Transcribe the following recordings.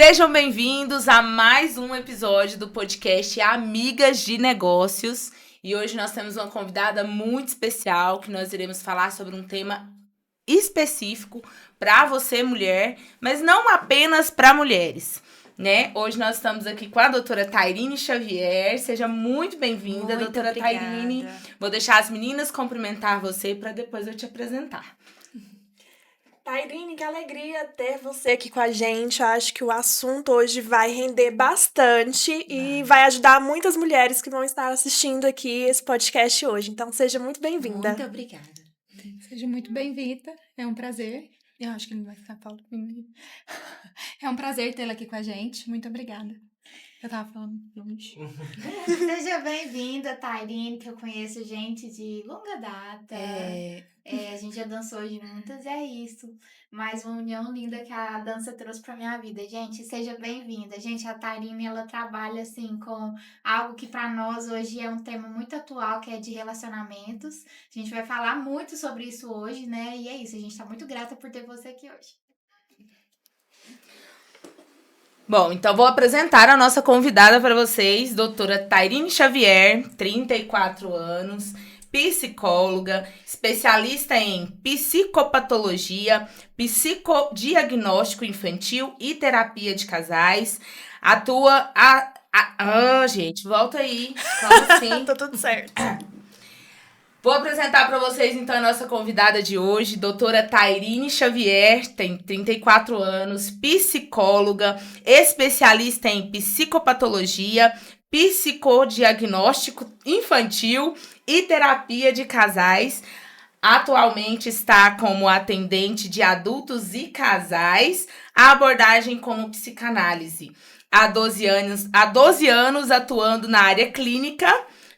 Sejam bem-vindos a mais um episódio do podcast Amigas de Negócios. E hoje nós temos uma convidada muito especial que nós iremos falar sobre um tema específico para você, mulher, mas não apenas para mulheres, né? Hoje nós estamos aqui com a doutora Tairine Xavier. Seja muito bem-vinda, doutora Tairine. Vou deixar as meninas cumprimentar você para depois eu te apresentar. Tairine, que alegria ter você aqui com a gente. Eu acho que o assunto hoje vai render bastante e vai ajudar muitas mulheres que vão estar assistindo aqui esse podcast hoje. Então, seja muito bem-vinda. Muito obrigada. Seja muito bem-vinda. É um prazer. Eu acho que ele não vai ficar falando comigo. É um prazer tê-la aqui com a gente. Muito obrigada. Eu tava falando longe. Seja bem-vinda, Tairine, que eu conheço gente de longa data. A gente já dançou juntas, é isso. Mais uma união linda que a dança trouxe pra minha vida. Gente, seja bem-vinda. Gente, a Tairine, ela trabalha, assim, com algo que pra nós hoje é um tema muito atual, que é de relacionamentos. A gente vai falar muito sobre isso hoje, né? E é isso, a gente tá muito grata por ter você aqui hoje. Bom, então vou apresentar a nossa convidada para vocês, doutora Tairine Xavier, 34 anos, psicóloga, especialista em psicopatologia, psicodiagnóstico infantil e terapia de casais. Atua... gente, volta aí. Como assim? Tá tudo certo. Vou apresentar para vocês, então, a nossa convidada de hoje, doutora Tairine Xavier, tem 34 anos, psicóloga, especialista em psicopatologia, psicodiagnóstico infantil e terapia de casais. Atualmente está como atendente de adultos e casais, a abordagem como psicanálise. Há 12 anos atuando na área clínica.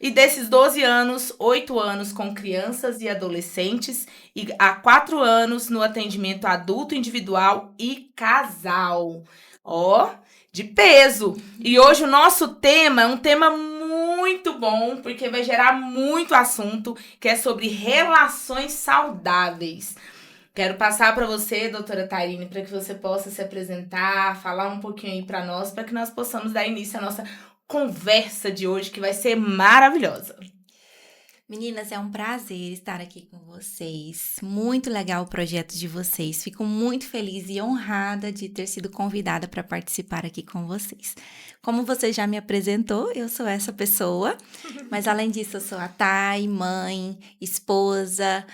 E desses 12 anos, 8 anos com crianças e adolescentes e há 4 anos no atendimento adulto individual e casal. De peso! E hoje o nosso tema é um tema muito bom, porque vai gerar muito assunto, que é sobre relações saudáveis. Quero passar para você, doutora Tairine, para que você possa se apresentar, falar um pouquinho aí para nós, para que nós possamos dar início à nossa conversa de hoje, que vai ser maravilhosa. Meninas, é um prazer estar aqui com vocês. Muito legal o projeto de vocês. Fico muito feliz e honrada de ter sido convidada para participar aqui com vocês. Como você já me apresentou, eu sou essa pessoa, mas além disso, eu sou a Thay, mãe, esposa,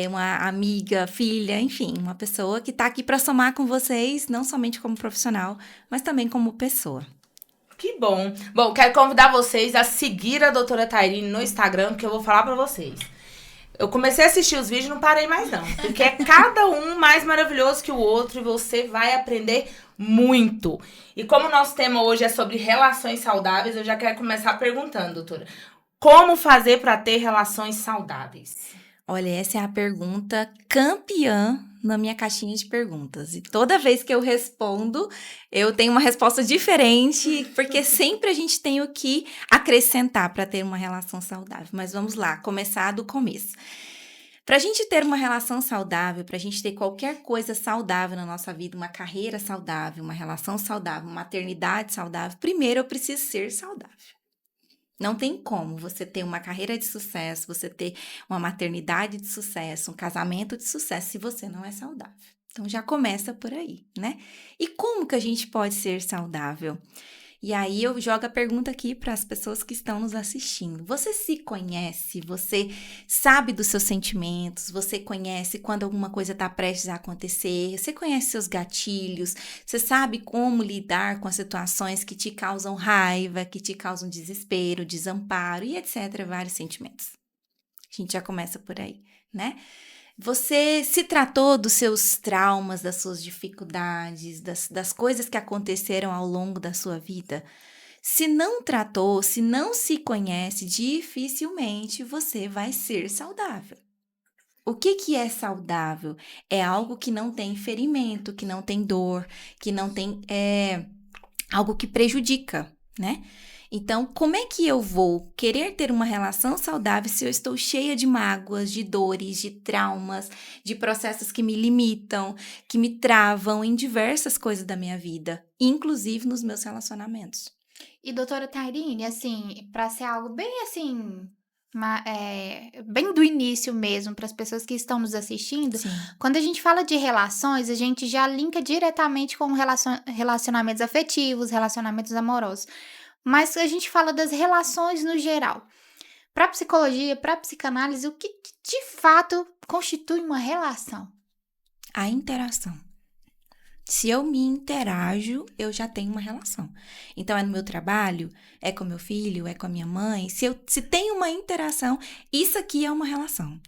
uma amiga, filha, enfim, uma pessoa que está aqui para somar com vocês, não somente como profissional, mas também como pessoa. Que bom. Bom, quero convidar vocês a seguir a doutora Tairine no Instagram, que eu vou falar pra vocês. Eu comecei a assistir os vídeos e não parei mais não, porque é cada um mais maravilhoso que o outro e você vai aprender muito. E como o nosso tema hoje é sobre relações saudáveis, eu já quero começar perguntando, doutora, como fazer para ter relações saudáveis? Olha, essa é a pergunta campeã na minha caixinha de perguntas. E toda vez que eu respondo, eu tenho uma resposta diferente, porque sempre a gente tem o que acrescentar para ter uma relação saudável. Mas vamos lá, começar do começo. Para a gente ter uma relação saudável, para a gente ter qualquer coisa saudável na nossa vida, uma carreira saudável, uma relação saudável, uma maternidade saudável, primeiro eu preciso ser saudável. Não tem como você ter uma carreira de sucesso, você ter uma maternidade de sucesso, um casamento de sucesso, se você não é saudável. Então, já começa por aí, né? E como que a gente pode ser saudável? E aí, eu jogo a pergunta aqui para as pessoas que estão nos assistindo. Você se conhece? Você sabe dos seus sentimentos? Você conhece quando alguma coisa está prestes a acontecer? Você conhece seus gatilhos? Você sabe como lidar com as situações que te causam raiva, que te causam desespero, desamparo e etc. Vários sentimentos. A gente já começa por aí, né? Você se tratou dos seus traumas, das suas dificuldades, das coisas que aconteceram ao longo da sua vida? Se não tratou, se não se conhece, dificilmente você vai ser saudável. O que é saudável? É algo que não tem ferimento, que não tem dor, que não tem algo que prejudica, né? Então, como é que eu vou querer ter uma relação saudável se eu estou cheia de mágoas, de dores, de traumas, de processos que me limitam, que me travam em diversas coisas da minha vida, inclusive nos meus relacionamentos? E doutora Tairine, assim, para ser algo bem assim, bem do início mesmo, para as pessoas que estão nos assistindo, Sim. quando a gente fala de relações, a gente já linka diretamente com relacionamentos afetivos, relacionamentos amorosos. Mas a gente fala das relações no geral. Para psicologia, para psicanálise, o que de fato constitui uma relação? A interação. Se eu me interajo, eu já tenho uma relação. Então, é no meu trabalho, é com meu filho, é com a minha mãe. Se tem uma interação, isso aqui é uma relação.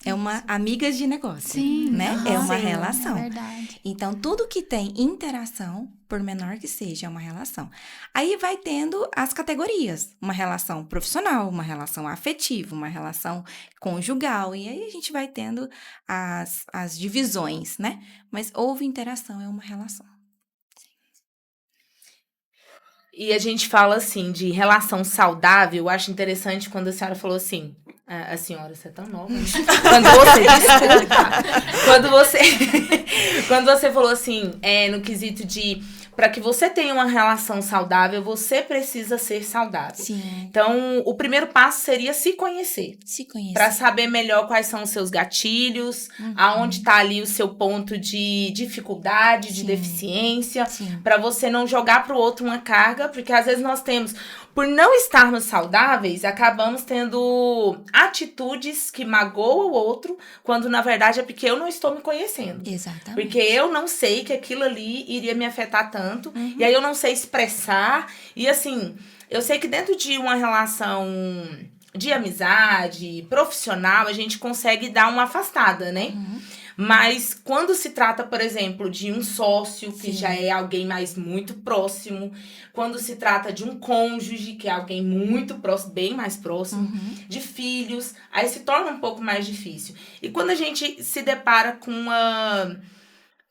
É uma amigas de negócio, né? É uma Sim, relação. É verdade. Então, tudo que tem interação, por menor que seja, é uma relação. Aí vai tendo as categorias. Uma relação profissional, uma relação afetiva, uma relação conjugal. E aí a gente vai tendo as divisões, né? Mas houve interação, é uma relação. E a gente fala assim de relação saudável. Eu acho interessante quando a senhora falou assim. A senhora, você é tão nova, né? Quando você. Desculpa. Quando você falou assim, no quesito de. Para que você tenha uma relação saudável, você precisa ser saudável. Sim. Então, o primeiro passo seria se conhecer. Se conhecer. Para saber melhor quais são os seus gatilhos, aonde está ali o seu ponto de dificuldade, de Sim. deficiência, Sim. para você não jogar para o outro uma carga, porque às vezes nós temos, por não estarmos saudáveis, acabamos tendo atitudes que magoam o outro, quando na verdade é porque eu não estou me conhecendo. Exatamente. Porque eu não sei que aquilo ali iria me afetar tanto, e aí eu não sei expressar, e assim, eu sei que dentro de uma relação de amizade, profissional, a gente consegue dar uma afastada, né? Mas quando se trata, por exemplo, de um sócio, que Sim. já é alguém mais muito próximo, quando se trata de um cônjuge, que é alguém muito próximo, bem mais próximo, de filhos, aí se torna um pouco mais difícil. E quando a gente se depara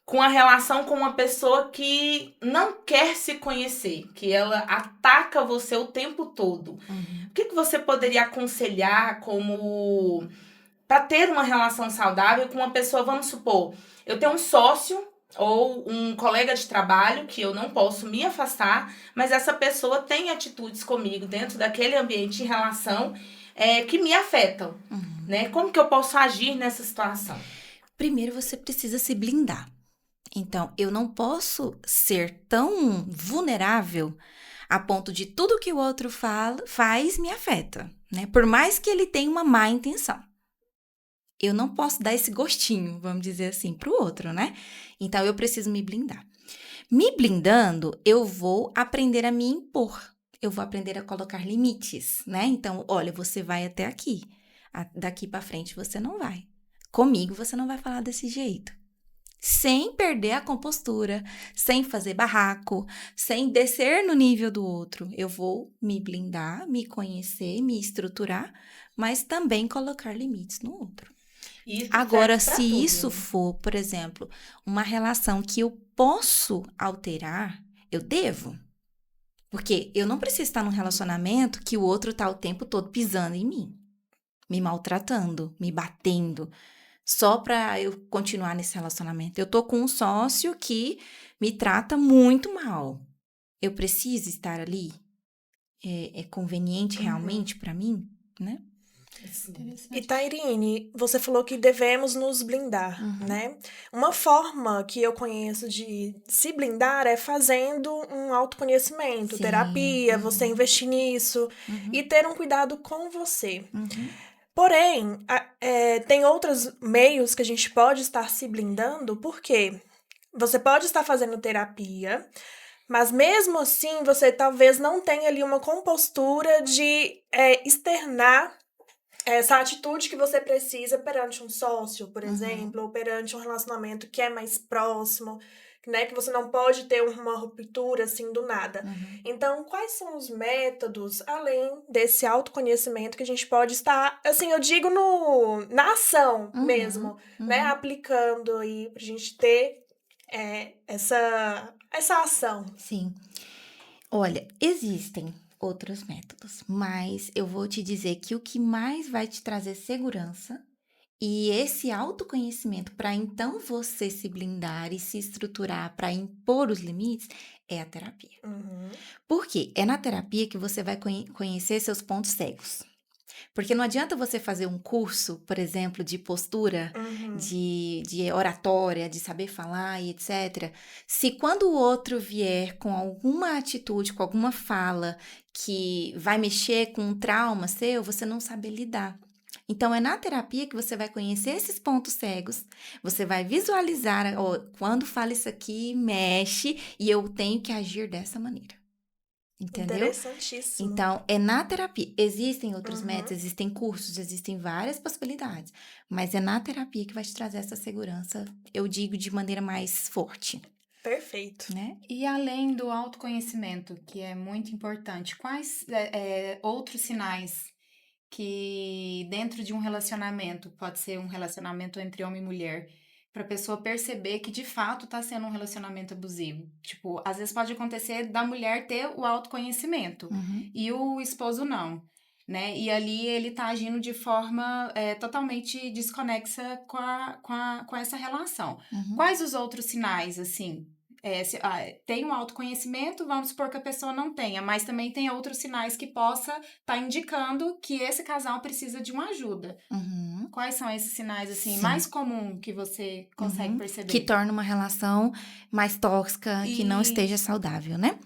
com a relação com uma pessoa que não quer se conhecer, que ela ataca você o tempo todo, o que você poderia aconselhar como para ter uma relação saudável com uma pessoa? Vamos supor, eu tenho um sócio ou um colega de trabalho que eu não posso me afastar, mas essa pessoa tem atitudes comigo dentro daquele ambiente em relação que me afetam, né? Como que eu posso agir nessa situação? Primeiro você precisa se blindar. Então, eu não posso ser tão vulnerável a ponto de tudo que o outro faz me afeta, né? Por mais que ele tenha uma má intenção. Eu não posso dar esse gostinho, vamos dizer assim, pro outro, né? Então, eu preciso me blindar. Me blindando, eu vou aprender a me impor. Eu vou aprender a colocar limites, né? Então, olha, você vai até aqui. Daqui pra frente você não vai. Comigo você não vai falar desse jeito. Sem perder a compostura, sem fazer barraco, sem descer no nível do outro. Eu vou me blindar, me conhecer, me estruturar, mas também colocar limites no outro. Agora, se isso for, por exemplo, uma relação que eu posso alterar, eu devo. Porque eu não preciso estar num relacionamento que o outro tá o tempo todo pisando em mim, me maltratando, me batendo, só para eu continuar nesse relacionamento. Eu tô com um sócio que me trata muito mal. Eu preciso estar ali? É conveniente realmente para mim, né? E Tairine, você falou que devemos nos blindar, né? Uma forma que eu conheço de se blindar é fazendo um autoconhecimento, Sim. terapia, você investir nisso e ter um cuidado com você. Porém, tem outros meios que a gente pode estar se blindando, porque você pode estar fazendo terapia, mas mesmo assim você talvez não tenha ali uma compostura de externar essa atitude que você precisa perante um sócio, por exemplo, ou perante um relacionamento que é mais próximo, né? Que você não pode ter uma ruptura assim do nada. Então, quais são os métodos, além desse autoconhecimento, que a gente pode estar, assim, eu digo na ação mesmo, né? Aplicando aí pra gente ter essa ação. Sim. Olha, existem outros métodos, mas eu vou te dizer que o que mais vai te trazer segurança e esse autoconhecimento para então você se blindar e se estruturar para impor os limites é a terapia. Uhum. Por quê? É na terapia que você vai conhecer seus pontos cegos. Porque não adianta você fazer um curso, por exemplo, de postura, Uhum. de oratória, de saber falar e etc. Se quando o outro vier com alguma atitude, com alguma fala que vai mexer com um trauma seu, você não sabe lidar. Então, é na terapia que você vai conhecer esses pontos cegos, você vai visualizar, ó, quando fala isso aqui, mexe, e eu tenho que agir dessa maneira. Entendeu? Interessantíssimo. Então, é na terapia. Existem outros Uhum. métodos, existem cursos, existem várias possibilidades. Mas é na terapia que vai te trazer essa segurança, eu digo, de maneira mais forte, Perfeito. né? E além do autoconhecimento, que é muito importante, quais outros sinais que dentro de um relacionamento, pode ser um relacionamento entre homem e mulher, para a pessoa perceber que de fato está sendo um relacionamento abusivo? Tipo, às vezes pode acontecer da mulher ter o autoconhecimento Uhum. e o esposo não, né? E ali ele tá agindo de forma totalmente desconexa com essa relação. Uhum. Quais os outros sinais, assim? Tem um autoconhecimento, vamos supor que a pessoa não tenha, mas também tem outros sinais que possa estar indicando que esse casal precisa de uma ajuda. Uhum. Quais são esses sinais, assim, Sim. mais comum que você consegue Uhum. perceber? Que torna uma relação mais tóxica, que não esteja saudável, né?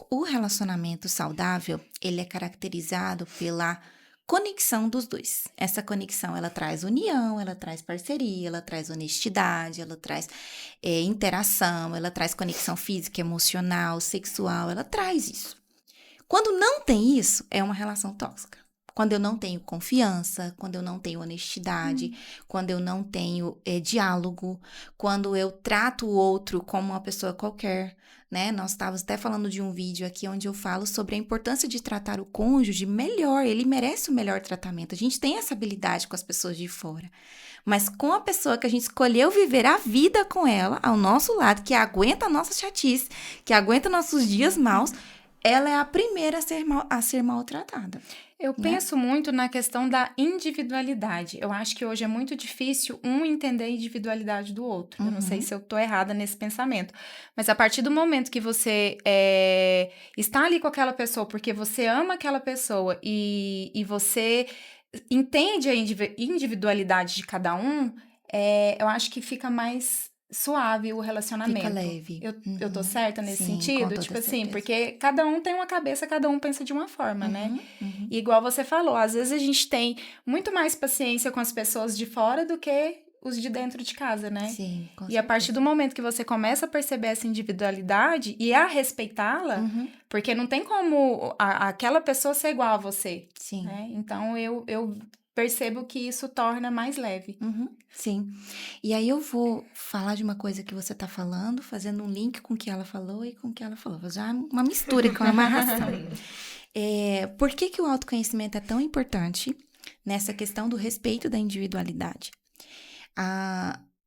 O relacionamento saudável, ele é caracterizado pela conexão dos dois. Essa conexão, ela traz união, ela traz parceria, ela traz honestidade, ela traz interação, ela traz conexão física, emocional, sexual, ela traz isso. Quando não tem isso, é uma relação tóxica. Quando eu não tenho confiança, quando eu não tenho honestidade, quando eu não tenho diálogo, quando eu trato o outro como uma pessoa qualquer, né? Nós estávamos até falando de um vídeo aqui onde eu falo sobre a importância de tratar o cônjuge melhor, ele merece o melhor tratamento. A gente tem essa habilidade com as pessoas de fora, mas com a pessoa que a gente escolheu viver a vida com ela, ao nosso lado, que aguenta a nossa chatice, que aguenta nossos dias maus, ela é a primeira a ser maltratada. Eu penso muito na questão da individualidade. Eu acho que hoje é muito difícil um entender a individualidade do outro. Eu não sei se eu tô errada nesse pensamento. Mas a partir do momento que você está ali com aquela pessoa porque você ama aquela pessoa e você entende a individualidade de cada um, eu acho que fica mais suave o relacionamento. Fica leve. Eu tô certa nesse Sim, com sentido? toda Tipo assim, certeza. porque cada um tem uma cabeça, cada um pensa de uma forma, né? Uhum. E igual você falou, às vezes a gente tem muito mais paciência com as pessoas de fora do que os de dentro de casa, né? Sim, com E a partir do momento que você começa a perceber essa individualidade e a respeitá-la, Uhum. porque não tem como aquela pessoa ser igual a você, Sim. né? Então eu percebo que isso torna mais leve. Uhum. Sim. E aí eu vou falar de uma coisa que você tá falando, fazendo um link com o que ela falou e com o que ela falou. Já uma mistura, com uma amarração. Por que o autoconhecimento é tão importante nessa questão do respeito da individualidade?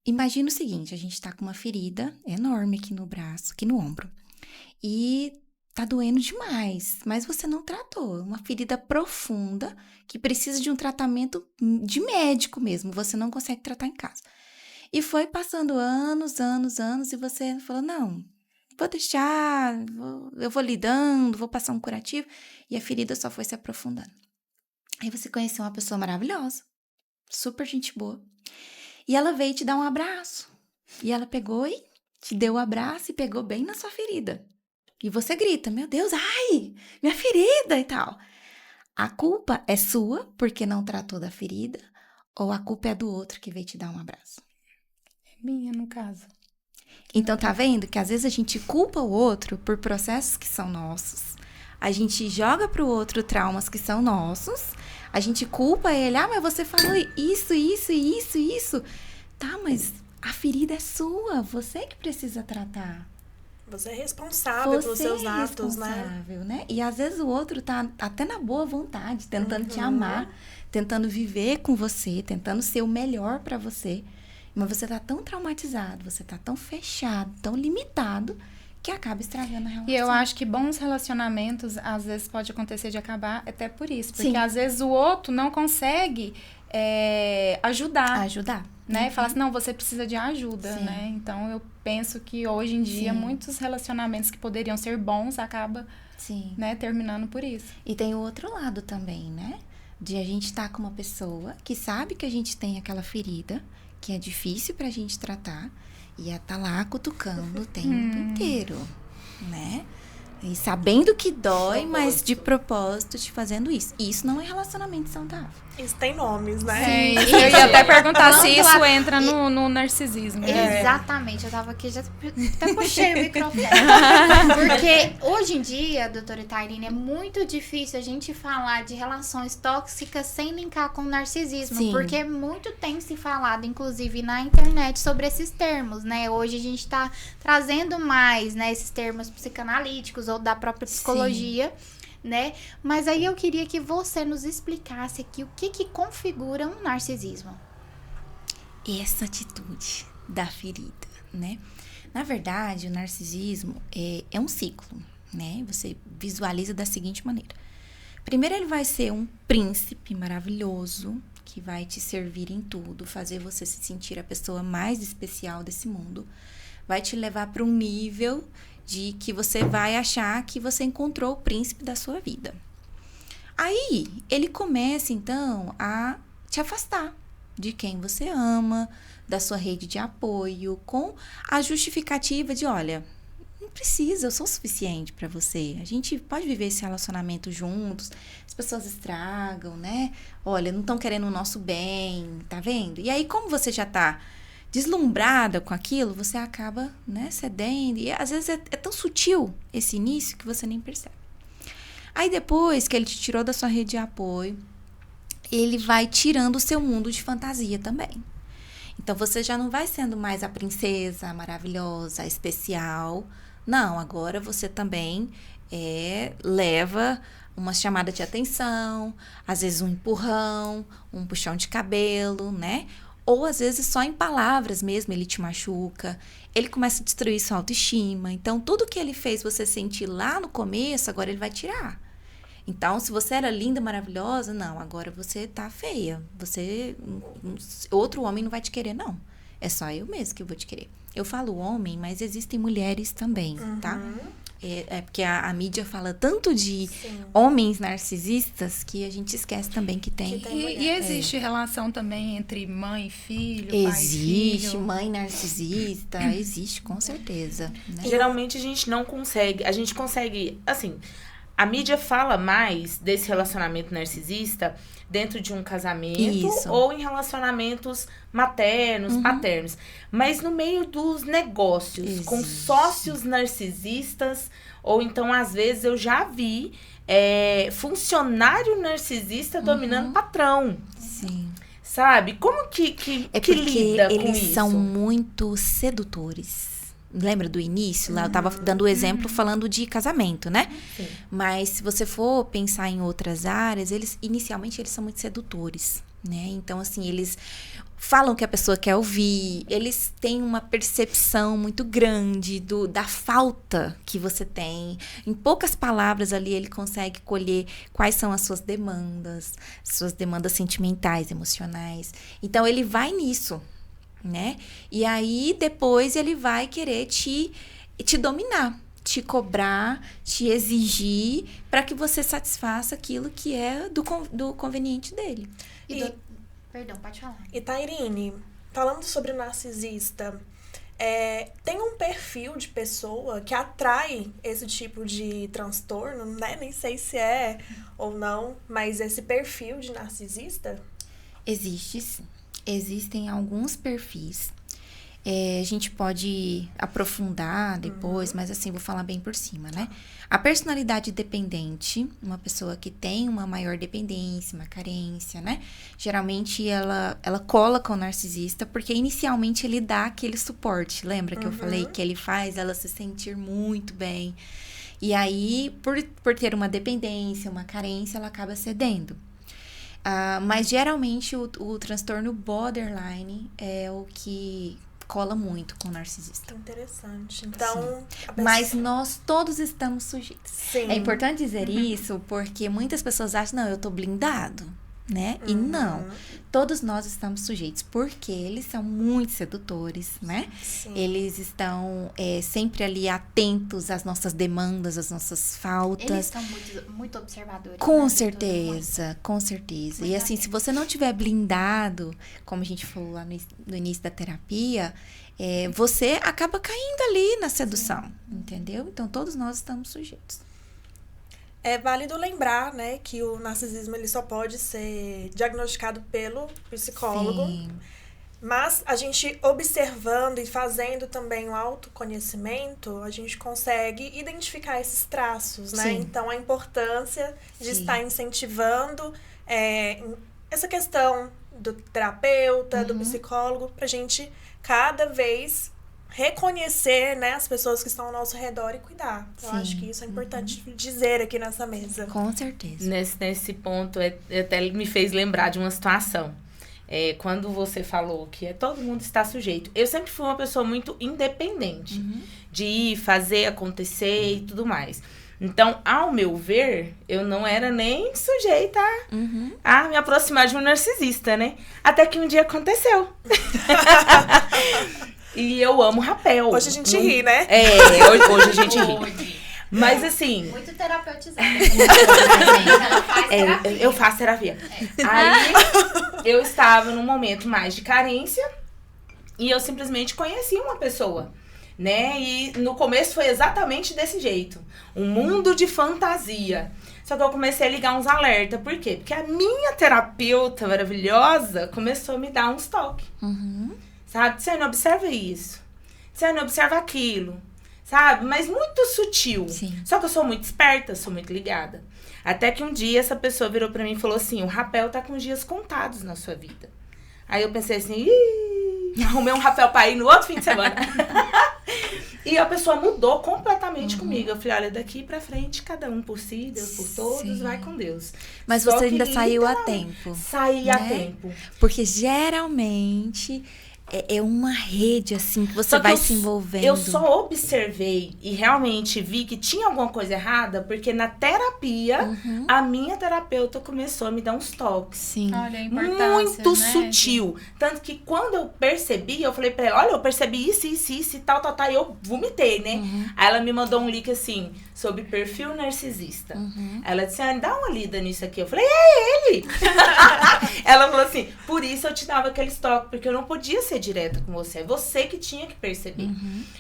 Imagina o seguinte, a gente tá com uma ferida enorme aqui no braço, aqui no ombro. E tá doendo demais, mas você não tratou. Uma ferida profunda que precisa de um tratamento de médico mesmo. Você não consegue tratar em casa. E foi passando anos, e você falou, não, vou deixar, eu vou lidando, vou passar um curativo. E a ferida só foi se aprofundando. Aí você conheceu uma pessoa maravilhosa, super gente boa. E ela veio te dar um abraço. E ela pegou e te deu o abraço e pegou bem na sua ferida. E você grita, meu Deus, ai, minha ferida e tal. A culpa é sua porque não tratou da ferida ou a culpa é do outro que veio te dar um abraço? Minha, no caso. Então, tá vendo que às vezes a gente culpa o outro por processos que são nossos. A gente joga pro outro traumas que são nossos. A gente culpa ele. Mas você falou isso. Tá, mas a ferida é sua. Você que precisa tratar. Você é responsável pelos seus atos, né? E às vezes o outro tá até na boa vontade, tentando te amar, tentando viver com você, tentando ser o melhor pra você. Mas você tá tão traumatizado, você tá tão fechado, tão limitado, que acaba estragando a relação. E eu acho que bons relacionamentos, às vezes, pode acontecer de acabar até por isso. Porque, Sim. às vezes, o outro não consegue ajudar, Ajudar. né? Fala assim, não, você precisa de ajuda, Sim. né? Então, eu penso que, hoje em dia, Sim. muitos relacionamentos que poderiam ser bons, acabam, Sim. né, terminando por isso. E tem o outro lado também, né? De a gente estar com uma pessoa que sabe que a gente tem aquela ferida, que é difícil pra gente tratar, e ela tá lá cutucando o tempo inteiro, né? E sabendo que dói, mas de propósito te fazendo isso. E isso não é relacionamento saudável. Isso tem nomes, né? Eu ia até perguntar se Quando isso a- entra no narcisismo. né? Exatamente, eu tava aqui, já até puxei o microfone. Porque hoje em dia, doutora Tairine, é muito difícil a gente falar de relações tóxicas sem linkar com narcisismo. Sim. Porque muito tem se falado, inclusive na internet, sobre esses termos, né? Hoje a gente tá trazendo mais, né, esses termos psicanalíticos ou da própria psicologia. Né? Mas aí eu queria que você nos explicasse aqui o que configura um narcisismo. Essa atitude da ferida, né? Na verdade, o narcisismo é um ciclo, né? Você visualiza da seguinte maneira. Primeiro, ele vai ser um príncipe maravilhoso, que vai te servir em tudo, fazer você se sentir a pessoa mais especial desse mundo. Vai te levar para um nível de que você vai achar que você encontrou o príncipe da sua vida. Aí, ele começa, então, a te afastar de quem você ama, da sua rede de apoio, com a justificativa de, olha, não precisa, eu sou suficiente para você. A gente pode viver esse relacionamento juntos, as pessoas estragam, né? Olha, não estão querendo o nosso bem, tá vendo? E aí, como você já tá deslumbrada com aquilo, você acaba, né, cedendo. E às vezes é tão sutil esse início que você nem percebe. Aí depois que ele te tirou da sua rede de apoio, ele vai tirando o seu mundo de fantasia também. Então você já não vai sendo mais a princesa, a maravilhosa, a especial. Não, agora você também leva uma chamada de atenção, às vezes um empurrão, um puxão de cabelo, né? Ou, às vezes, só em palavras mesmo, ele te machuca. Ele começa a destruir sua autoestima. Então, tudo que ele fez você sentir lá no começo, agora ele vai tirar. Então, se você era linda, maravilhosa, não, agora você tá feia. Outro homem não vai te querer, não. É só eu mesmo que vou te querer. Eu falo homem, mas existem mulheres também, tá? Porque a mídia fala tanto de homens narcisistas que a gente esquece também que tem. E existe relação também entre mãe e filho, pai e Existe, filho? mãe narcisista, existe, com certeza. Né? Geralmente a gente não consegue, assim, a mídia fala mais desse relacionamento narcisista dentro de um casamento Isso. ou em relacionamentos maternos, paternos. Mas no meio dos negócios, com Existe. sócios narcisistas, ou então, às vezes, eu já vi funcionário narcisista dominando patrão, Sim. sabe? Como que É porque lida com eles isso? são muito sedutores. Lembra do início? Lá eu tava dando o exemplo falando de casamento, né? Sim. Mas se você for pensar em outras áreas, inicialmente eles são muito sedutores, né? Então, assim, eles falam o que a pessoa quer ouvir, eles têm uma percepção muito grande da falta que você tem. Em poucas palavras ali, ele consegue colher quais são as suas demandas sentimentais, emocionais. Então, ele vai nisso, né? E aí, depois, ele vai querer te dominar, te cobrar, te exigir para que você satisfaça aquilo que é do conveniente dele. Perdão, pode falar. E Tairine, falando sobre o narcisista, tem um perfil de pessoa que atrai esse tipo de transtorno, né? Nem sei se é ou não, mas esse perfil de narcisista? Existe, sim. Existem alguns perfis. A gente pode aprofundar depois, mas assim, vou falar bem por cima, né? A personalidade dependente, uma pessoa que tem uma maior dependência, uma carência, né? Geralmente ela cola com o narcisista, porque inicialmente ele dá aquele suporte. Lembra que eu falei que ele faz ela se sentir muito bem? E aí, por ter uma dependência, uma carência, ela acaba cedendo. Mas geralmente o transtorno borderline é o que cola muito com o narcisista. Interessante. Então, a pessoa- Mas nós todos estamos sujeitos. sim. É importante dizer isso porque muitas pessoas acham, não, eu tô blindado, né? E não, todos nós estamos sujeitos, porque eles são muito sedutores, né? Sim. Eles estão sempre ali atentos às nossas demandas, às nossas faltas. Eles são muito observadores. Com né, certeza, com certeza. E Muito assim, se você não tiver blindado, como a gente falou lá no início da terapia, você acaba caindo ali na sedução, entendeu? Então, todos nós estamos sujeitos. É válido lembrar, né, que o narcisismo ele só pode ser diagnosticado pelo psicólogo. Sim, Mas a gente observando e fazendo também o autoconhecimento, a gente consegue identificar esses traços, né? Sim. Então, a importância de Sim. estar incentivando essa questão do terapeuta, do psicólogo, pra gente cada vez reconhecer, né, as pessoas que estão ao nosso redor e cuidar. Eu Sim. acho que isso é importante dizer aqui nessa mesa. com certeza. Nesse ponto, até me fez lembrar de uma situação. Quando você falou que todo mundo está sujeito. Eu sempre fui uma pessoa muito independente. De ir, fazer, acontecer e tudo mais. Então, ao meu ver, eu não era nem sujeita a me aproximar de um narcisista, né? Até que um dia aconteceu. E eu amo rapel. Hoje a gente ri, né? Hoje a gente ri. Mas assim, Muito terapeutizada. Ela faz terapia. eu faço terapia. Aí, eu estava num momento mais de carência e eu simplesmente conheci uma pessoa, né? E no começo foi exatamente desse jeito. Um mundo de fantasia. Só que eu comecei a ligar uns alertas. Por quê? Porque a minha terapeuta maravilhosa começou a me dar uns toques. Sabe? Você não observa isso. Você não observa aquilo. Sabe? Mas muito sutil. Sim. Só que eu sou muito esperta, sou muito ligada. Até que um dia essa pessoa virou pra mim e falou assim, o rapel tá com dias contados na sua vida. Aí eu pensei assim, arrumei um rapel pra ir no outro fim de semana. E a pessoa mudou completamente comigo. Eu falei, olha, daqui pra frente, cada um por si, Deus por todos, Sim. vai com Deus. Mas Só você que ainda saiu a literalmente, tempo. Saí a né? tempo. Porque geralmente é uma rede, assim, que você Só que vai se envolvendo. Eu só observei e realmente vi que tinha alguma coisa errada, porque na terapia, a minha terapeuta começou a me dar uns toques. Sim. Olha a importância, Muito né? sutil. Tanto que quando eu percebi, eu falei pra ela, olha, eu percebi isso, e tal, e eu vomitei, né? Aí ela me mandou um link assim, sobre perfil narcisista. Ela disse, Anne, dá uma lida nisso aqui. Eu falei, é ele! Ela falou assim, por isso eu te dava aqueles toques, porque eu não podia ser direta com você. É você que tinha que perceber.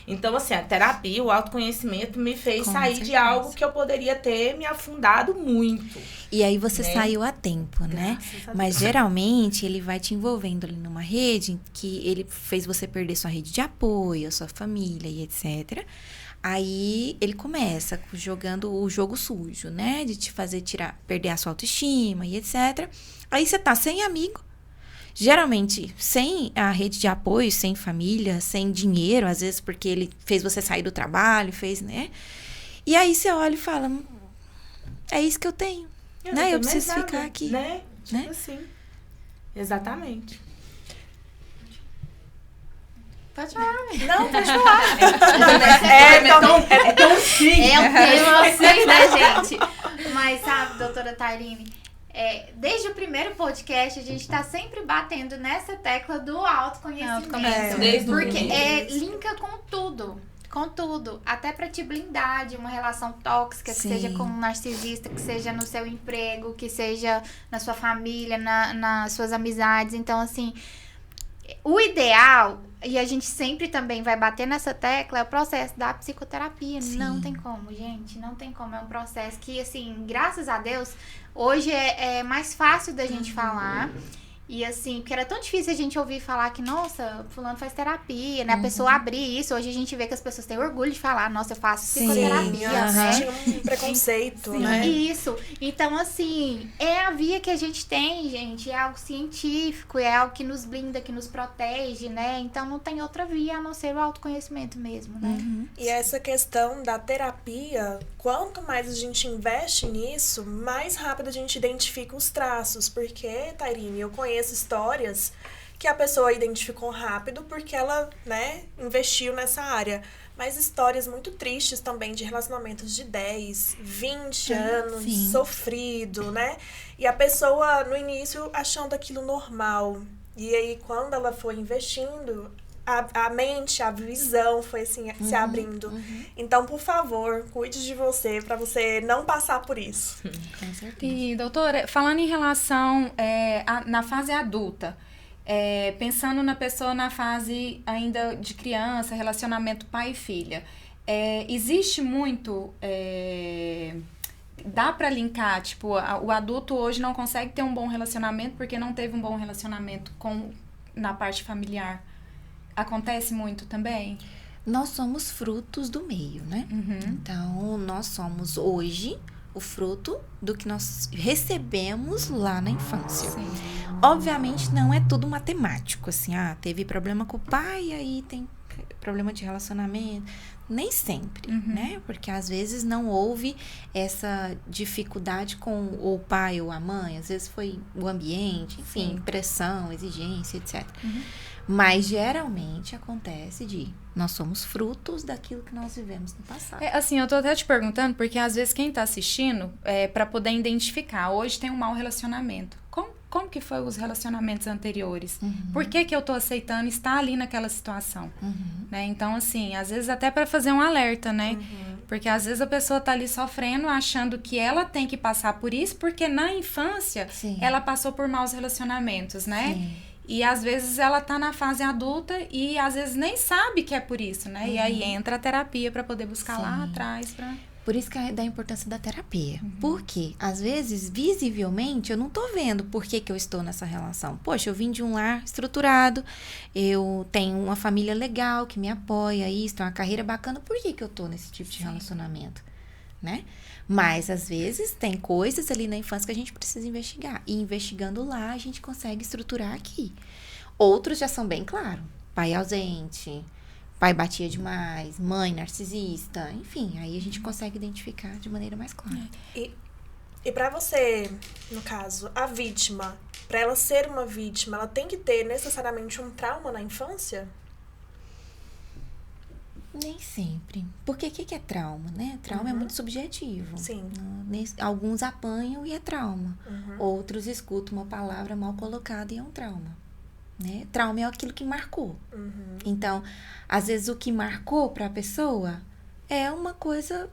Então, assim, a terapia, o autoconhecimento me fez Com sair de certeza. algo que eu poderia ter me afundado muito. E aí você né? saiu a tempo, né? Graças a Deus. Mas geralmente ele vai te envolvendo ali numa rede que ele fez você perder sua rede de apoio, a sua família e etc. Aí ele começa jogando o jogo sujo, né? De te fazer perder a sua autoestima e etc. Aí você tá sem amigo. Geralmente, sem a rede de apoio, sem família, sem dinheiro, às vezes porque ele fez você sair do trabalho, né? E aí você olha e fala, é isso que eu tenho, Eu né? não Eu tenho mais preciso nada, ficar aqui. Né? Tipo né? assim. Exatamente. Pode falar. Não, pode falar. É tão sim. É um tema assim, né, gente? Mas sabe, doutora Tairine, desde o primeiro podcast, a gente tá sempre batendo nessa tecla do autoconhecimento. Desde o Porque primeiro. linka com tudo. Com tudo. Até pra te blindar de uma relação tóxica, que Sim. seja com um narcisista, que seja no seu emprego, que seja na sua família, nas suas amizades. Então, assim, o ideal, e a gente sempre também vai bater nessa tecla, é o processo da psicoterapia. Sim. Não tem como, gente. Não tem como. É um processo que, assim, graças a Deus, hoje é mais fácil da gente falar. E assim, porque era tão difícil a gente ouvir falar que, nossa, fulano faz terapia, né? A pessoa abrir isso. Hoje a gente vê que as pessoas têm orgulho de falar, nossa, eu faço Sim, psicoterapia, né? Tinha um preconceito, né? Isso. Então, assim, é a via que a gente tem, gente. É algo científico, é algo que nos blinda, que nos protege, né? Então, não tem outra via a não ser o autoconhecimento mesmo, né? E essa questão da terapia, quanto mais a gente investe nisso, mais rápido a gente identifica os traços. Porque, Tairine, eu conheço histórias que a pessoa identificou rápido porque ela, né, investiu nessa área. Mas histórias muito tristes também de relacionamentos de 10, 20 anos, sim. sofrido, né? E a pessoa, no início, achando aquilo normal. E aí, quando ela foi investindo, a mente, a visão foi assim, se abrindo. Então, por favor, cuide de você, pra você não passar por isso. Com certeza. E, doutora, falando em relação na fase adulta, pensando na pessoa na fase ainda de criança, relacionamento pai e filha, existe muito. Dá pra linkar, tipo, o adulto hoje não consegue ter um bom relacionamento porque não teve um bom relacionamento na parte familiar. Acontece muito também? Nós somos frutos do meio, né? Então, nós somos hoje o fruto do que nós recebemos lá na infância. Sim. Obviamente, não é tudo matemático, assim, teve problema com o pai, aí tem problema de relacionamento. Nem sempre, né? Porque às vezes não houve essa dificuldade com o pai ou a mãe, às vezes foi o ambiente, enfim, pressão, exigência, etc. Mas geralmente acontece nós somos frutos daquilo que nós vivemos no passado. Assim, eu tô até te perguntando, porque às vezes quem tá assistindo, pra poder identificar, hoje tem um mau relacionamento. Como que foi os relacionamentos anteriores? Por que eu tô aceitando estar ali naquela situação? Né? Então, assim, às vezes até para fazer um alerta, né? Porque às vezes a pessoa tá ali sofrendo, achando que ela tem que passar por isso, porque na infância ela passou por maus relacionamentos, né? Sim. E às vezes ela tá na fase adulta e às vezes nem sabe que é por isso, né? E aí entra a terapia para poder buscar lá atrás. Por isso que é da importância da terapia. Porque, às vezes, visivelmente, eu não tô vendo por que eu estou nessa relação. Poxa, eu vim de um lar estruturado, eu tenho uma família legal que me apoia, isso, uma carreira bacana. Por que eu tô nesse tipo de relacionamento? Né? Mas, às vezes, tem coisas ali na infância que a gente precisa investigar. E investigando lá, a gente consegue estruturar aqui. Outros já são bem claros. Pai ausente, pai batia demais, mãe narcisista, enfim, aí a gente consegue identificar de maneira mais clara. E pra você, no caso, a vítima, pra ela ser uma vítima, ela tem que ter necessariamente um trauma na infância? Nem sempre. Porque o que é trauma, né? Trauma é muito subjetivo. Sim. Alguns apanham e é trauma. Outros escutam uma palavra mal colocada e é um trauma. Né? Trauma é aquilo que marcou. Então, às vezes o que marcou para a pessoa é uma coisa,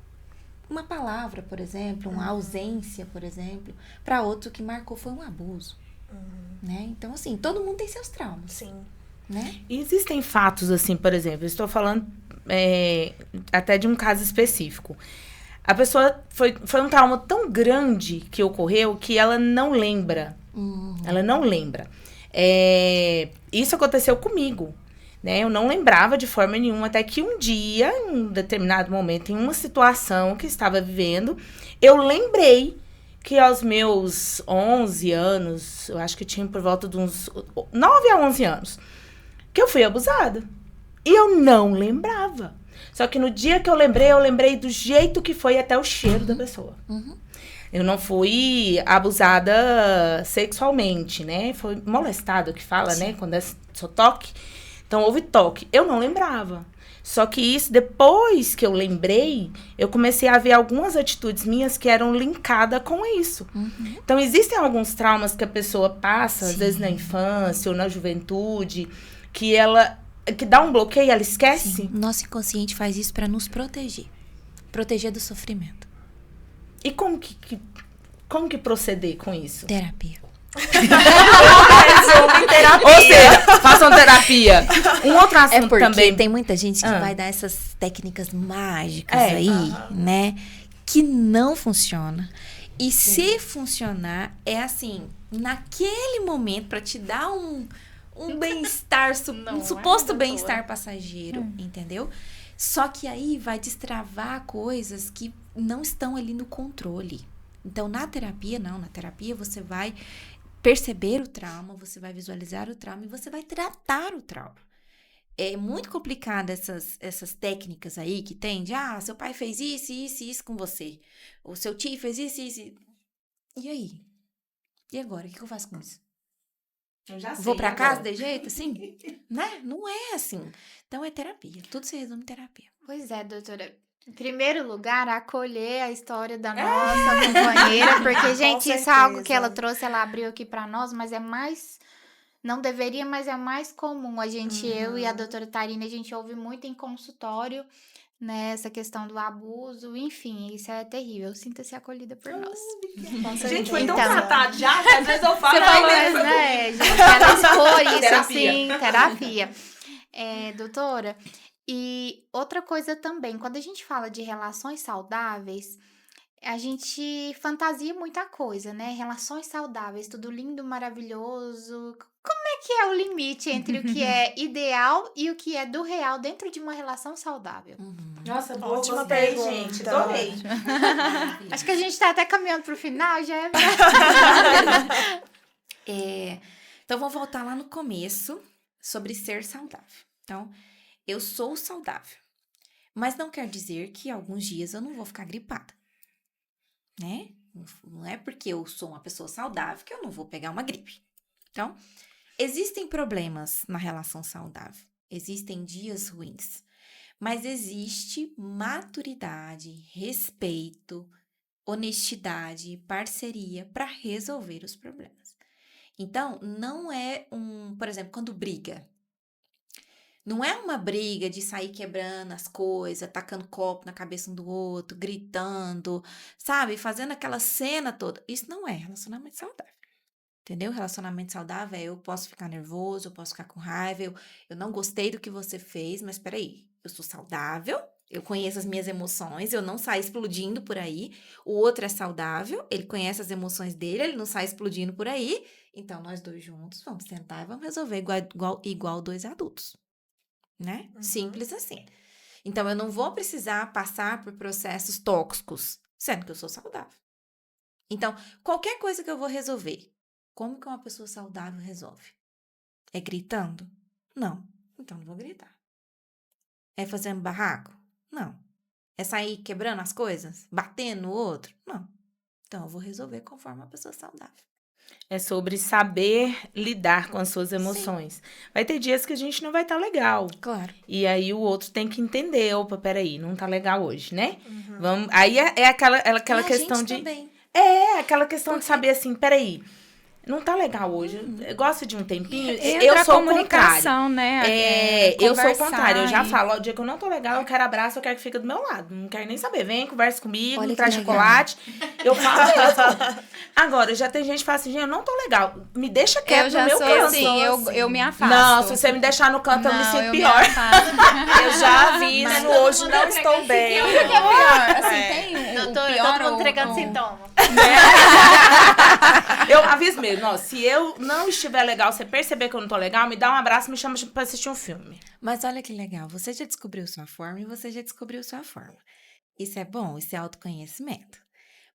uma palavra, por exemplo, uma ausência, por exemplo. Para outro, o que marcou foi um abuso. Né? Então, assim, todo mundo tem seus traumas. Sim. Né? E existem fatos, assim, por exemplo, eu estou falando até de um caso específico. A pessoa foi um trauma tão grande que ocorreu que ela não lembra. Ela não lembra. Isso aconteceu comigo, né? Eu não lembrava de forma nenhuma, até que um dia, em um determinado momento, em uma situação que estava vivendo, eu lembrei que aos meus 11 anos, eu acho que tinha por volta de uns 9 a 11 anos, que eu fui abusada. E eu não lembrava. Só que no dia que eu lembrei do jeito que foi, até o cheiro da pessoa. Eu não fui abusada sexualmente, né? Foi molestado que fala, né? Quando é só toque. Então, houve toque. Eu não lembrava. Só que isso, depois que eu lembrei, eu comecei a ver algumas atitudes minhas que eram linkadas com isso. Então, existem alguns traumas que a pessoa passa, às vezes na infância ou na juventude, que dá um bloqueio, ela esquece. Sim. Nosso inconsciente faz isso para nos proteger. Proteger do sofrimento. E como que proceder com isso? Terapia. Ou seja, façam terapia. Um outro assunto porque também. tem muita gente que vai dar essas técnicas mágicas aí, né? Que não funciona. E se funcionar, é assim, naquele momento, para te dar um bem-estar, um suposto bem-estar passageiro, entendeu? Só que aí vai destravar coisas que não estão ali no controle. Então, na terapia, você vai perceber o trauma, você vai visualizar o trauma e você vai tratar o trauma. É muito complicado essas técnicas aí que tem de, seu pai fez isso, isso e isso com você. O seu tio fez isso, isso. E aí? E agora? O que eu faço com isso? Eu já sei. Vou pra agora. casa de jeito, assim? Né? Não é assim. Então é terapia. Tudo se resume em terapia. Pois é, doutora. Em primeiro lugar, acolher a história da nossa companheira, porque, gente, isso é algo que ela certeza. trouxe, ela abriu aqui pra nós, mas é mais. Não deveria, mas é mais comum. A gente, eu e a doutora Tairine, a gente ouve muito em consultório, né? Essa questão do abuso, enfim, isso é terrível. Sinta-se acolhida por nós. Gente, foi tão Então. tratado já, que às vezes eu falo... Você "Ai, falou, né, foi né, gente? Ela expôs isso, Terapia. assim, terapia. Doutora, e outra coisa também, quando a gente fala de relações saudáveis, a gente fantasia muita coisa, né? Relações saudáveis, tudo lindo, maravilhoso. Como é que é o limite entre o que é ideal e o que é do real dentro de uma relação saudável? Nossa, boa, Ótima gostei, pergunta. gente. Adorei. Acho que a gente tá até caminhando pro final, já é. Então, vamos voltar lá no começo sobre ser saudável. Então, eu sou saudável. Mas não quer dizer que alguns dias eu não vou ficar gripada. Né? Não é porque eu sou uma pessoa saudável que eu não vou pegar uma gripe. Então, existem problemas na relação saudável. Existem dias ruins. Mas existe maturidade, respeito, honestidade, parceria para resolver os problemas. Então, não é por exemplo, quando briga. Não é uma briga de sair quebrando as coisas, tacando copo na cabeça um do outro, gritando, sabe? Fazendo aquela cena toda. Isso não é relacionamento saudável. Entendeu? Relacionamento saudável é eu posso ficar nervoso, eu posso ficar com raiva, eu não gostei do que você fez, mas peraí, eu sou saudável, eu conheço as minhas emoções, eu não saio explodindo por aí. O outro é saudável, ele conhece as emoções dele, ele não sai explodindo por aí. Então, nós dois juntos vamos sentar e vamos resolver igual dois adultos. Né? Simples assim. Então, eu não vou precisar passar por processos tóxicos, sendo que eu sou saudável. Então, qualquer coisa que eu vou resolver, como que uma pessoa saudável resolve? É gritando? Não. Então, não vou gritar. É fazendo barraco? Não. É sair quebrando as coisas? Batendo no outro? Não. Então, eu vou resolver conforme uma pessoa saudável. É sobre saber lidar com as suas emoções. Vai ter dias que a gente não vai estar legal. Claro. E aí o outro tem que entender, opa, peraí, não tá legal hoje, né? Vamos, aí é aquela E a questão gente de... também. É, aquela questão de saber assim, peraí, não tá legal hoje, eu gosto de um tempinho, Entra eu a sou o contrário. comunicação, né? Eu sou o Conversar contrário, eu já e- falo, ó, o dia que eu não tô legal, eu quero abraço, eu quero que fique do meu lado. Não quero nem saber, vem, conversa comigo, Olha me que traz legal. chocolate. Eu falo mesmo. Agora, já tem gente que fala assim, gente, eu não tô legal, me deixa quieto Eu já no meu sou canto. assim, eu me afasto. Não, se você me deixar no canto, eu me sinto eu pior. afasto. Eu já aviso, hoje não estou bem. O que é pior? Assim, tem o Doutora, pior todo mundo entregando ou- sintoma. Eu aviso mesmo, ó, se eu não estiver legal, você perceber que eu não tô legal, me dá um abraço e me chama pra assistir um filme. Mas olha que legal, você já descobriu sua forma e você já descobriu sua forma. Isso é bom, isso é autoconhecimento.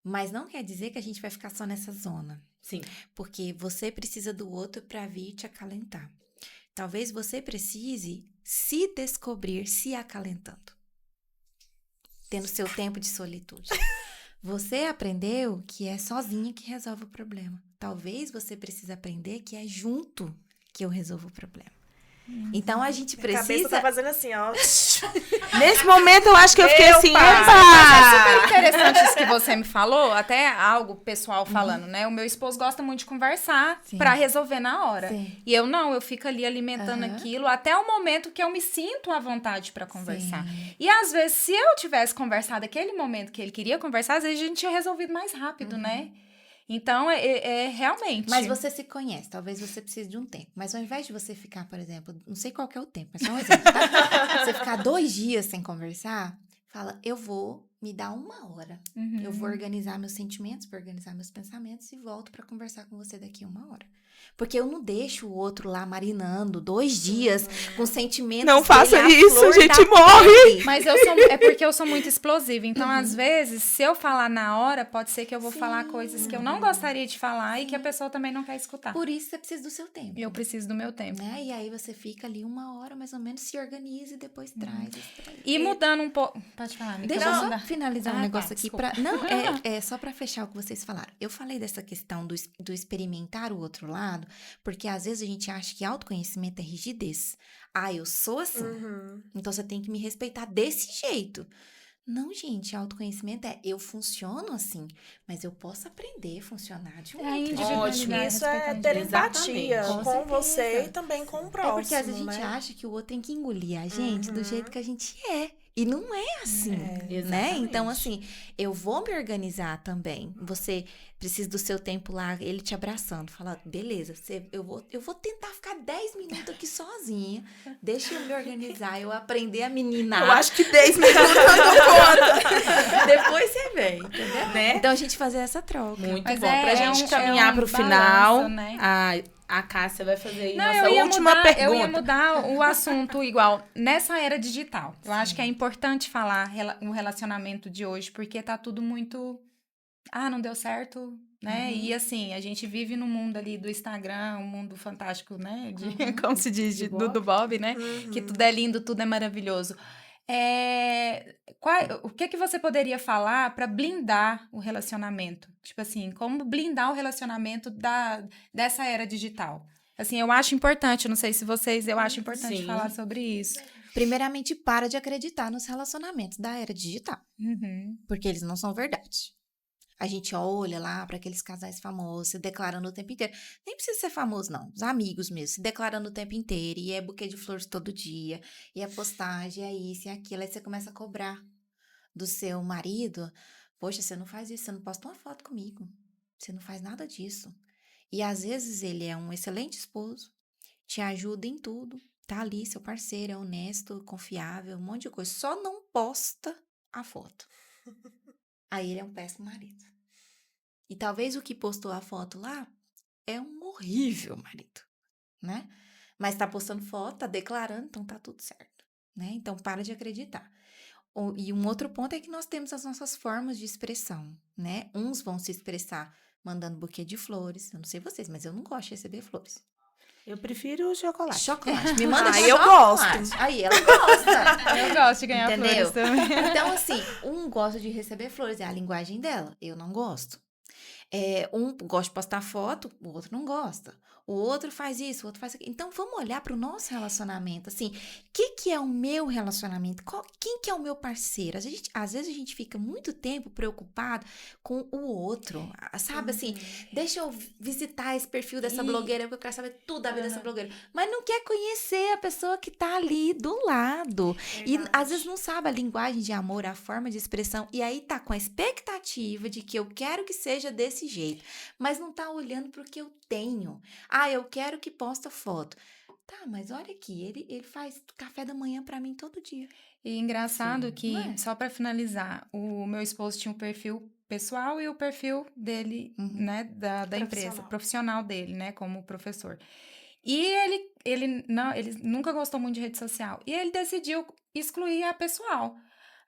Mas não quer dizer que a gente vai ficar só nessa zona. Sim. Porque você precisa do outro para vir te acalentar. Talvez você precise se descobrir se acalentando. Tendo seu tempo de solitude. Você aprendeu que é sozinha que resolve o problema. Talvez você precise aprender que é junto que eu resolvo o problema. Então, a gente Minha cabeça precisa... tá fazendo assim, ó. Nesse momento, eu acho que eu fiquei assim, pai. opa! É super interessante isso que você me falou, até algo pessoal falando, né? O meu esposo gosta muito de conversar Sim. pra resolver na hora. Sim. E eu não, eu fico ali alimentando Aham. aquilo até o momento que eu me sinto à vontade pra conversar. Sim. E às vezes, se eu tivesse conversado aquele momento que ele queria conversar, às vezes a gente tinha resolvido mais rápido, né? Então, realmente. Mas você se conhece, talvez você precise de um tempo. Mas ao invés de você ficar, por exemplo, não sei qual que é o tempo, mas só um exemplo, tá? Você ficar 2 dias sem conversar, fala, eu vou me dar 1 hora. Uhum. Eu vou organizar meus sentimentos, vou organizar meus pensamentos e volto pra conversar com você daqui 1 hora. Porque eu não deixo o outro lá marinando 2 dias com sentimentos Não dele faça à isso, flor a gente da morre. pele. Mas é porque eu sou muito explosiva. Então, às vezes, se eu falar na hora, pode ser que eu vou falar coisas que eu não gostaria de falar e que a pessoa também não quer escutar. Por isso você precisa do seu tempo. Eu preciso do meu tempo. Né? E aí você fica ali 1 hora, mais ou menos, se organiza e depois traz. E mudando um pouco... Pode falar, Mica, Deixa eu eu vou só mudar. finalizar um Ah, negócio tá, aqui, desculpa. não, é só pra fechar o que vocês falaram. Eu falei dessa questão do experimentar o outro lado, porque às vezes a gente acha que autoconhecimento é rigidez. Ah, eu sou assim, Uhum. então você tem que me respeitar desse jeito. Não, gente, autoconhecimento é eu funciono assim, mas eu posso aprender a funcionar de um É a outro jeito. individualidade. Ótimo. Isso é respeitar a ter Exatamente. empatia Com com você certeza. e também com o É próximo, porque às vezes a gente né? acha que o outro tem que engolir a gente do Uhum. jeito que a gente é. E não é assim, né? Exatamente. Então, assim, eu vou me organizar também. Você precisa do seu tempo lá, ele te abraçando, falar, beleza, eu vou tentar ficar 10 minutos aqui sozinha, deixa eu me organizar, eu aprender a meninar. Eu acho que 10 minutos eu dou conta. Depois você vem, entendeu? Né? Então, a gente fazer essa troca. Muito Mas bom. é- Pra é gente um- caminhar é um pro balanço, final, né? a Cássia vai fazer aí Não, nossa última eu ia pergunta. mudar o assunto igual nessa era digital. Eu acho que é importante falar o relacionamento de hoje, porque tá tudo muito. Ah, não deu certo, né? E assim, a gente vive no mundo ali do Instagram, um mundo fantástico, né? Como se diz, De do Bob, né? Que tudo é lindo, tudo é maravilhoso. O que você poderia falar para blindar o relacionamento? Tipo assim, como blindar o relacionamento dessa era digital? Assim, eu acho importante, não sei se vocês, eu acho importante Sim. falar sobre isso. Primeiramente, para de acreditar nos relacionamentos da era digital, Uhum. porque eles não são verdade. A gente olha lá para aqueles casais famosos, se declarando o tempo inteiro. Nem precisa ser famoso, não. Os amigos mesmo, se declarando o tempo inteiro. E é buquê de flores todo dia. E a postagem, é isso e aquilo. Aí você começa a cobrar do seu marido. Poxa, você não faz isso, você não posta uma foto comigo. Você não faz nada disso. E às vezes ele é um excelente esposo, te ajuda em tudo. Tá ali, seu parceiro, é honesto, confiável, um monte de coisa. Só não posta a foto. Aí ele é um péssimo marido. E talvez o que postou a foto lá é um horrível marido, né? Mas tá postando foto, tá declarando, então tá tudo certo, né? Então para de acreditar. E um outro ponto é que nós temos as nossas formas de expressão, né? Uns vão se expressar mandando buquê de flores. Eu não sei vocês, mas eu não gosto de receber flores. Eu prefiro o chocolate. Chocolate. Me manda Ah, eu chocolate. gosto. Aí ela gosta. Eu gosto de ganhar Entendeu? flores também. Então, assim, um gosta de receber flores, é a linguagem dela. Eu não gosto. Um gosta de postar foto, o outro não gosta. O outro faz isso, o outro faz aquilo. Então, vamos olhar para o nosso relacionamento. Assim, o que é o meu relacionamento? Quem que é o meu parceiro? Às vezes a gente fica muito tempo preocupado com o outro. Sabe, assim, deixa eu visitar esse perfil dessa blogueira, porque eu quero saber tudo da vida dessa blogueira. Mas não quer conhecer a pessoa que tá ali do lado. E às vezes não sabe a linguagem de amor, a forma de expressão. E aí tá com a expectativa de que eu quero que seja desse jeito. Mas não tá olhando pro que eu tenho. Ah, eu quero que posta foto. Tá, mas olha aqui, ele faz café da manhã pra mim todo dia. E engraçado Sim, que, não é? só para finalizar, o meu esposo tinha um perfil pessoal e o perfil dele, né, da empresa, profissional dele, né, como professor. E ele nunca gostou muito de rede social. E ele decidiu excluir a pessoal.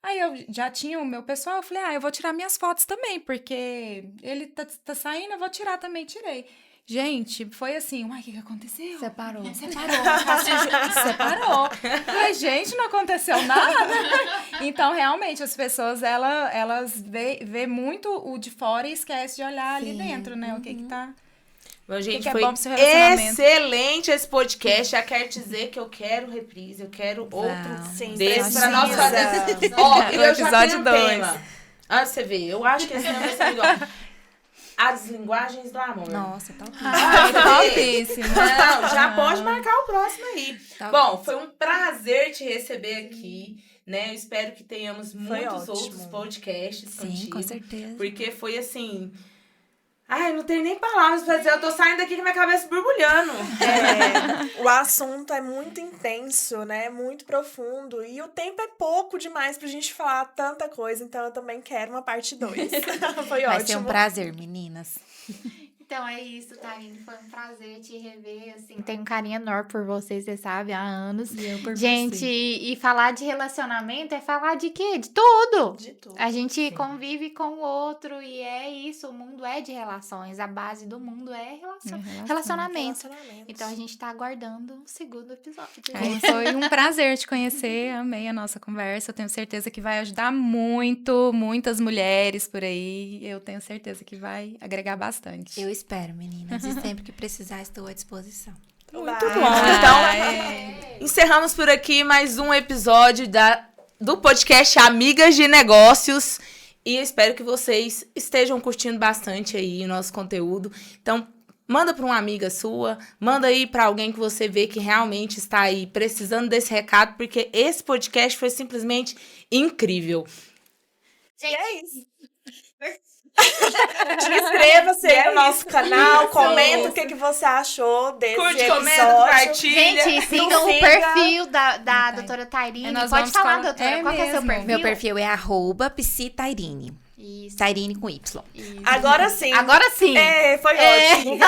Aí eu já tinha o meu pessoal, eu falei, eu vou tirar minhas fotos também, porque ele tá saindo, eu vou tirar também, tirei. Gente, foi assim, uai, o que aconteceu? Separou. Separou. Falei, gente, não aconteceu nada. Então, realmente, as pessoas, elas vê muito o de fora e esquece de olhar ali dentro, né? O que tá... Meu, gente, que é foi bom pro seu relacionamento? excelente esse podcast. Já quero dizer que eu quero reprise, eu quero outro Sim, desse pra precisa. nós fazer. Ó, O eu já episódio tenho um 2. tema. Ah, você vê, eu acho que esse tema vai ser legal. As linguagens do amor. Nossa, tá Topíssimo. Não, já pode marcar o próximo aí. Tá Bom, foi um prazer te receber aqui, né? Eu espero que tenhamos muitos ótimo. outros podcasts Sim, contigo. com certeza. Porque foi assim... Ai, não tenho nem palavras pra dizer. Eu tô saindo daqui com minha cabeça borbulhando. O assunto é muito intenso, né? Muito profundo. E o tempo é pouco demais pra gente falar tanta coisa. Então, eu também quero uma parte 2. Foi Vai ótimo. ser um prazer, meninas. Então é isso, Taine. Foi um prazer te rever. Assim, tenho um carinho enorme por vocês, você sabe, há anos. E eu por Gente, você. e falar de relacionamento é falar de quê? De tudo. De tudo. A gente convive com o outro e é isso. O mundo é de relações. A base do mundo é relacionamento. Relacionamentos. Então a gente tá aguardando um segundo episódio. Aí foi um prazer te conhecer, amei a nossa conversa. Eu tenho certeza que vai ajudar muitas mulheres por aí. Eu tenho certeza que vai agregar bastante. Eu espero, meninas. E sempre que precisar, estou à disposição. Muito bom. Então, encerramos por aqui mais um episódio do podcast Amigas de Negócios. E eu espero que vocês estejam curtindo bastante aí o nosso conteúdo. Então, manda para uma amiga sua, manda aí para alguém que você vê que realmente está aí precisando desse recado, porque esse podcast foi simplesmente incrível. E é isso. Inscreva-se aí no nosso canal, comenta o que você achou desse Curte, episódio. comenta, compartilha. Gente, sigam o siga. perfil da doutora Tairine. Nós Pode vamos falar, colo- doutora, É qual que é o seu mesmo. perfil? Meu perfil é @psitairine. Isso. Tairine com Y. Agora sim. Agora sim. Foi ótimo.